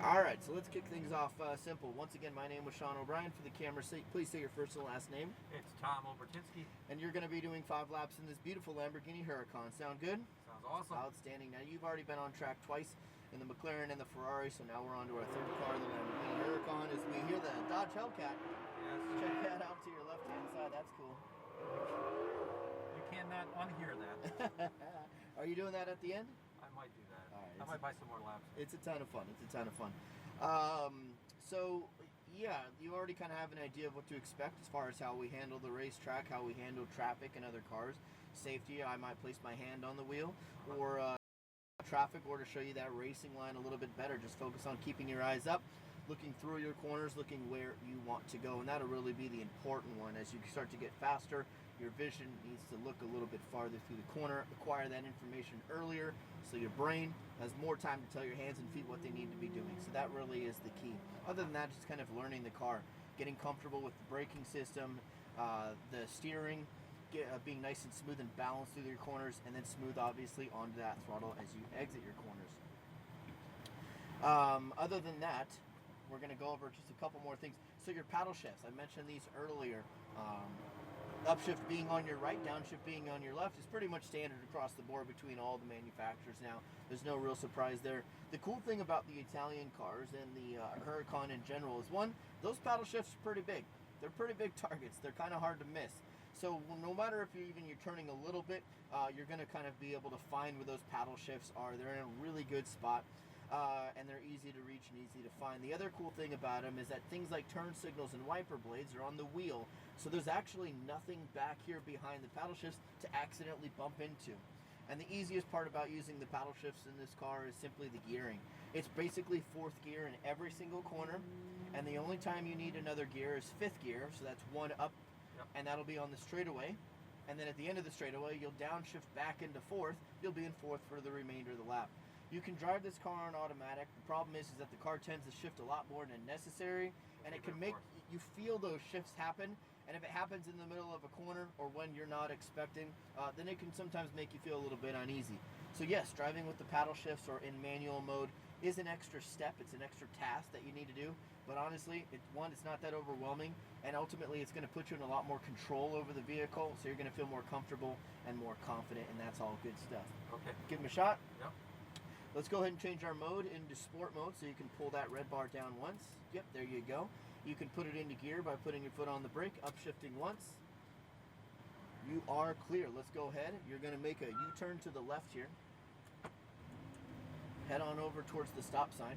All right, so let's kick things off simple. Once again, my name was Sean O'Brien. For the camera, please say your first and last name. It's Tom Obertinsky. And you're going to be doing 5 laps in this beautiful Lamborghini Huracan. Sound good? Sounds awesome. Outstanding. Now, you've already been on track twice in the McLaren and the Ferrari, so now we're on to our third car, the Lamborghini Huracan, as we hear the Dodge Hellcat. Yes. Check that out to your left-hand side. That's cool. You cannot unhear that. Are you doing that at the end? I might do that. All right, I might buy some more laps. It's a ton of fun. It's a ton of fun. So, yeah, you already kind of have an idea of what to expect as far as how we handle the racetrack, how we handle traffic and other cars. Safety, I might place my hand on the wheel, or traffic, or to show you that racing line a little bit better. Just focus on keeping your eyes up, looking through your corners, looking where you want to go, and that'll really be the important one. As you start to get faster, your vision needs to look a little bit farther through the corner, acquire that information earlier, so your brain has more time to tell your hands and feet what they need to be doing. So that really is the key. Other than that, just kind of learning the car, getting comfortable with the braking system, the steering, being nice and smooth and balanced through your corners, and then smooth, obviously, onto that throttle as you exit your corners. Other than that, we're going to go over just a couple more things. So your paddle shifts, I mentioned these earlier. Upshift being on your right, downshift being on your left is pretty much standard across the board between all the manufacturers now. There's no real surprise there. The cool thing about the Italian cars and the Huracan in general is, one, those paddle shifts are pretty big. They're pretty big targets. They're kind of hard to miss. So no matter if you're turning a little bit, you're going to kind of be able to find where those paddle shifts are. They're in a really good spot. And they're easy to reach and easy to find. The other cool thing about them is that things like turn signals and wiper blades are on the wheel, so there's actually nothing back here behind the paddle shifts to accidentally bump into. And the easiest part about using the paddle shifts in this car is simply the gearing. It's basically 4th gear in every single corner, and the only time you need another gear is 5th gear, so that's 1 up, and that'll be on the straightaway. And then at the end of the straightaway, you'll downshift back into 4th. You'll be in 4th for the remainder of the lap. You can drive this car on automatic. The problem is that the car tends to shift a lot more than necessary, and it can make you feel those shifts happen. And if it happens in the middle of a corner or when you're not expecting, then it can sometimes make you feel a little bit uneasy. So yes, driving with the paddle shifts or in manual mode is an extra step. It's an extra task that you need to do. But honestly, it's not that overwhelming, and ultimately it's going to put you in a lot more control over the vehicle, so you're going to feel more comfortable and more confident, and that's all good stuff. Okay. Give them a shot. Yep. Let's go ahead and change our mode into sport mode, so you can pull that red bar down once. Yep, there you go. You can put it into gear by putting your foot on the brake, upshifting once. You are clear. Let's go ahead. You're going to make a U-turn to the left here. Head on over towards the stop sign.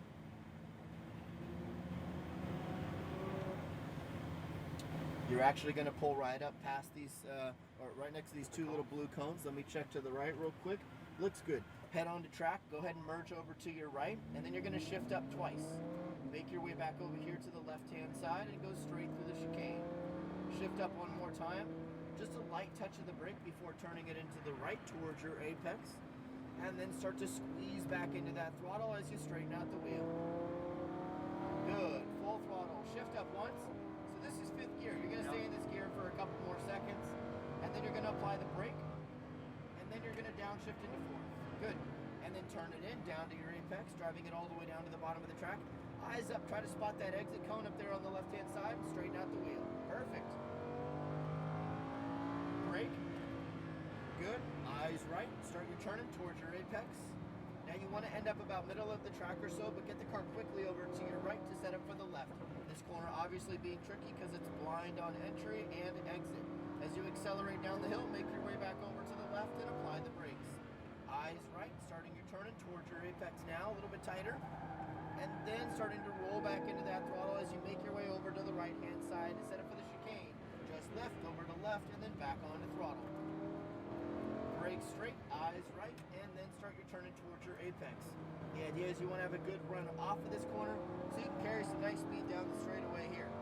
You're actually going to pull right up past these, or right next to these 2 little blue cones. Let me check to the right real quick. Looks good. Head on to track, go ahead and merge over to your right, and then you're going to shift up twice. Make your way back over here to the left-hand side and go straight through the chicane. Shift up one more time. Just a light touch of the brake before turning it into the right towards your apex. And then start to squeeze back into that throttle as you straighten out the wheel. Good. Full throttle. Shift up once. So this is 5th gear. You're going to stay in this gear for a couple more seconds, and then you're going to apply the brake, and then you're going to downshift into 4th. Good. And then turn it in down to your apex, driving it all the way down to the bottom of the track. Eyes up, try to spot that exit cone up there on the left-hand side, and straighten out the wheel. Perfect. Brake. Good. Eyes right. Start your turning towards your apex. Now you want to end up about middle of the track or so, but get the car quickly over to your right to set up for the left. This corner obviously being tricky because it's blind on entry and exit. As you accelerate down the hill, make your way back over to the left and apply the brakes. Eyes right, starting your turning towards your apex now, a little bit tighter. And then starting to roll back into that throttle as you make your way over to the right-hand side to set up for the chicane. Just left, over to left, and then back onto throttle. Brake straight, eyes right, and then start your turning towards your apex. The idea is you want to have a good run off of this corner so you can carry some nice speed down the straightaway here.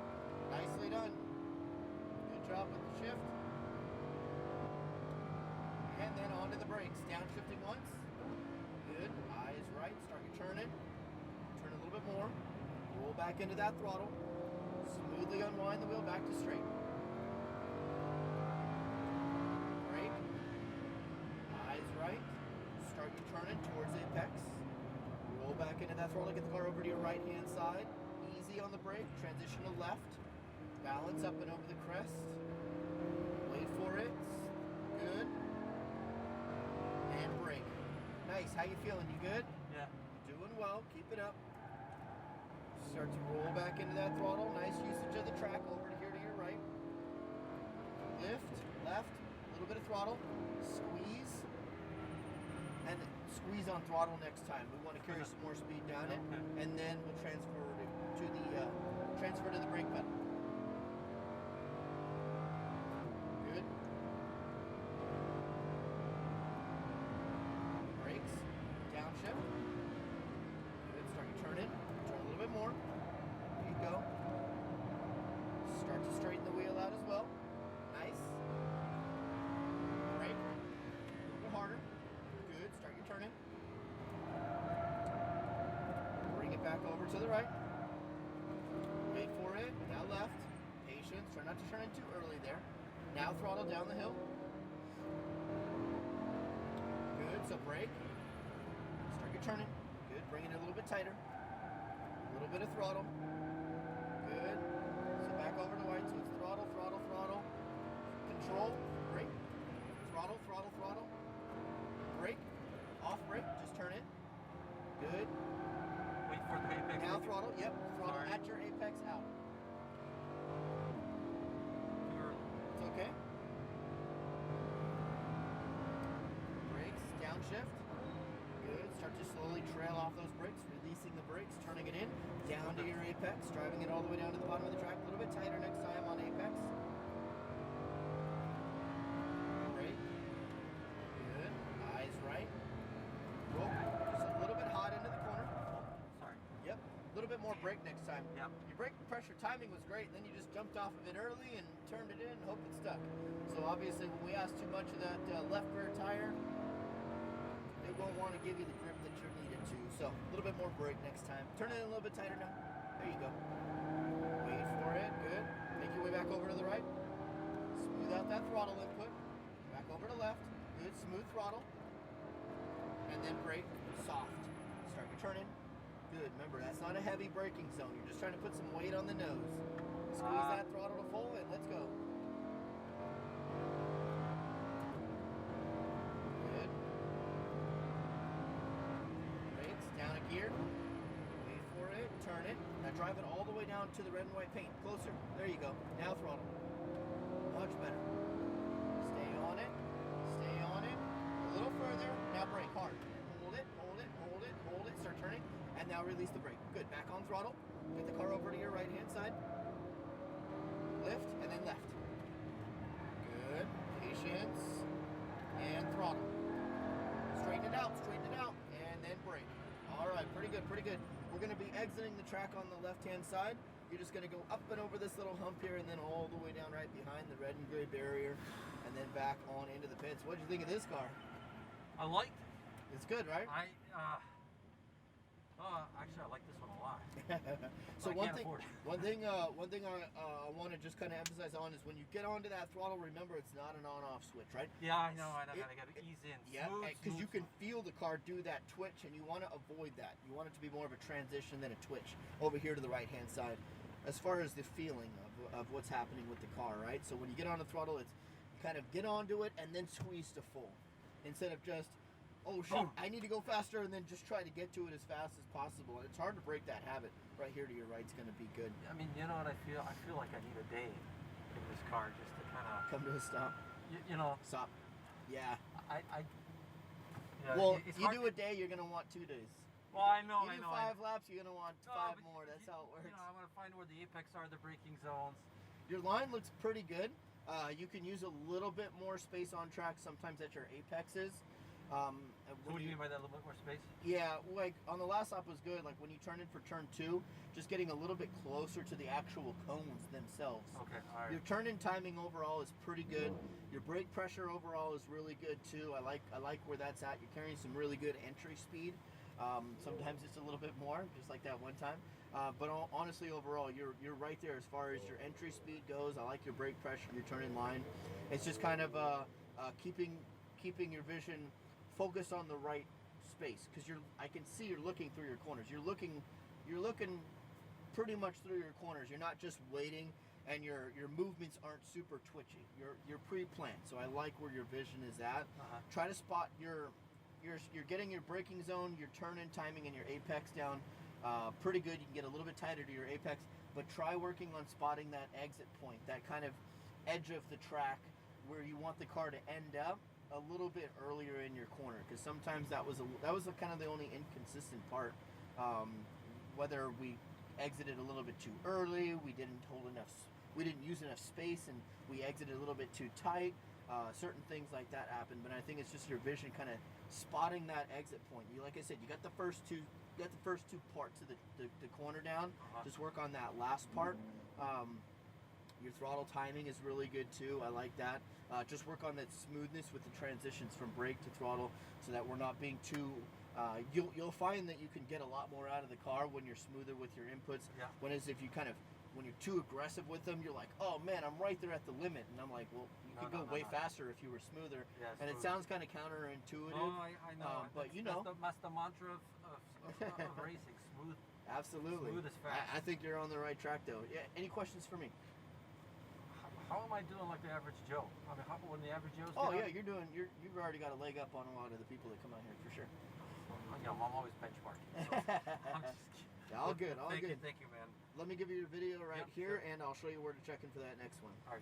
Nicely done. Good job with the shift. And then onto the brakes. Downshifting once. Good. Eyes right. Start your turning. Turn a little bit more. Roll back into that throttle. Smoothly unwind the wheel back to straight. Brake. Eyes right. Start your turning towards apex. Roll back into that throttle. Get the car over to your right hand side. Easy on the brake. Transition to left. Balance up and over the crest. Wait for it. Good. And brake. Nice. How you feeling? You good? Yeah. Doing well. Keep it up. Start to roll back into that throttle. Nice usage of the track. Over to here to your right. Lift. Left. A little bit of throttle. Squeeze. And squeeze on throttle next time. We want to carry some more speed down it. Okay. And then we'll transfer to the brake pedal. Good. Brakes. Downshift. Good. Start your turn in. Turn a little bit more. There you go. Start to straighten the wheel out as well. Nice. Brake. A little bit harder. Good. Start your turn in. Bring it back over to the right. Wait for it. Now left. Patience. Try not to turn in too early there. Now throttle down the hill. Good. So brake. Start your turning. Good. Bring it a little bit tighter. A little bit of throttle. Good. So back over to right. So it's throttle, throttle, throttle. Control. Brake. Throttle, throttle, throttle. Brake. Off brake. Just turn it. Good. Wait for the apex. Now throttle. Yep. Throttle Sorry. at your apex out. Too early. It's okay. Brakes, downshift. Good. Start to slowly trail off those brakes, releasing the brakes, turning it in, down to your apex, driving it all the way down to the bottom of the track. A little bit tighter next time on apex. Brake. Good. Eyes right. Whoa. Just a little bit hot into the corner. Sorry. Yep. A little bit more brake next time. Yep. Your brake pressure timing was great, and then you just jumped off of it early and turned it in and hope it stuck. So obviously when we asked too much of that left rear tire, it won't want to give you the grip that you're needed to. So a little bit more brake next time. Turn it in a little bit tighter now. There you go. Wait for it. Good. Make your way back over to the right. Smooth out that throttle input. Back over to left. Good. Smooth throttle. And then brake. Soft. Start your turn in. Good. Remember, that's not a heavy braking zone. You're just trying to put some weight on the nose. Squeeze that throttle to full and let's go. Good. Brakes, down a gear. Wait for it, turn it. Now drive it all the way down to the red and white paint. Closer. There you go. Now throttle. Much better. Stay on it. Stay on it. A little further. Now brake hard. Hold it, hold it, hold it, hold it. Start turning. And now release the brake. Good. Back on throttle. Get the car over to your right hand side. Lift and then left. Good. Patience. And throttle. Straighten it out. Straighten it out. And then brake. All right. Pretty good. Pretty good. We're going to be exiting the track on the left hand side. You're just going to go up and over this little hump here and then all the way down right behind the red and gray barrier and then back on into the pits. What did you think of this car? I liked it. It's good, right? Actually, I like this one a lot. So I one can't thing, afford it. one thing I want to just kind of emphasize on is when you get onto that throttle, remember it's not an on-off switch, right? Yeah, I know. I gotta ease in. Yeah, Smooth, because you smooth, can feel the car do that twitch, and you want to avoid that. You want it to be more of a transition than a twitch over here to the right-hand side, as far as the feeling of what's happening with the car, right? So when you get on the throttle, it's kind of get onto it and then squeeze to full, instead of just, oh shoot, I need to go faster, and then just try to get to it as fast as possible. And it's hard to break that habit. Right here to your right is going to be good. I mean, you know what I feel? I feel like I need a day in this car just to kind of, Come to a stop. you know, Stop. Yeah. Well, You do a day, you're going to want 2 days. Well, I know. You do 5 laps, you're going to want No, 5 but more. That's how it works. You know, I want to find where the apex are, the braking zones. Your line looks pretty good. You can use a little bit more space on track sometimes at your apexes. So what do you mean by that? A little bit more space? Yeah, like on the last lap was good. Like when you turn in for turn 2, just getting a little bit closer to the actual cones themselves. Okay, all right. Your turn-in timing overall is pretty good. Your brake pressure overall is really good too. I like where that's at. You're carrying some really good entry speed. Sometimes it's a little bit more, just like that one time. But honestly, overall, you're right there as far as your entry speed goes. I like your brake pressure, your turn-in line. It's just kind of keeping your vision focused on the right space, because I can see you're looking through your corners. You're looking pretty much through your corners. You're not just waiting, and your movements aren't super twitchy. You're pre-planned. So I like where your vision is at. Try to spot you're getting your braking zone, your turn-in timing, and your apex down pretty good. You can get a little bit tighter to your apex, but try working on spotting that exit point, that kind of edge of the track where you want the car to end up a little bit earlier in your corner, because sometimes that was kind of the only inconsistent part. Whether we exited a little bit too early, we didn't use enough space, and we exited a little bit too tight. Certain things like that happen, but I think it's just your vision kind of spotting that exit point. Like I said, you got the first two parts of the corner down. Just work on that last part. Your throttle timing is really good too. I like that. Just work on that smoothness with the transitions from brake to throttle, so that we're not being too. You'll find that you can get a lot more out of the car when you're smoother with your inputs. Yeah. When you're too aggressive with them, you're like, oh man, I'm right there at the limit, and I'm like, well, you could go way faster if you were smoother. Yeah, and it sounds kind of counterintuitive. No, I know. But that's the mantra of racing. Smooth. Absolutely. Smooth is fast. I think you're on the right track, though. Yeah. Any questions for me? How am I doing like the average Joe? I mean, how when the average Joe's You've already got a leg up on a lot of the people that come out here for sure. I'm always benchmarking. So I'm just kidding. Yeah, all good. Thank you, man. Let me give you a video right Yep, here, sure. and I'll show you where to check in for that next one. All right.